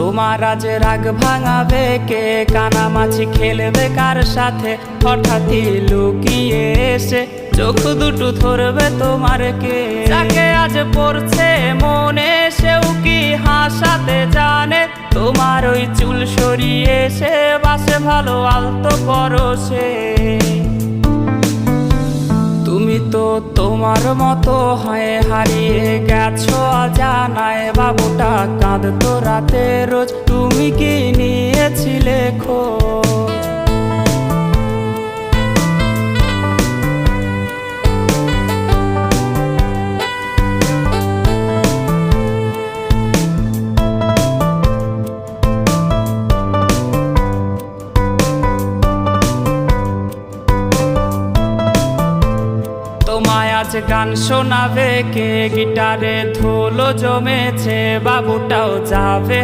তোমার আজ রাগ ভাঙাবে কে? কানামাছি খেলবে কার সাথে? হঠাৎই লুকিয়ে এসে চোখ দুটো ধরবে তোমার কে? যাকে আজ পড়ছে মনে সেও কি হাসাতে জানে? তোমার ওই চুল সরিয়ে সে বাসে ভালো আলতো পরশে। তুমি তো তোমার মতো হয়ে হারিয়ে গেছো অজানায়। বাবুটা কাঁদতো রাতে রোজ, তুমি কি নিয়েছিলে খোঁজ? তোমায় আজ গান শোনাবে কে? গিটারে ধুলো জমেছে, বাবুটাও যাবে।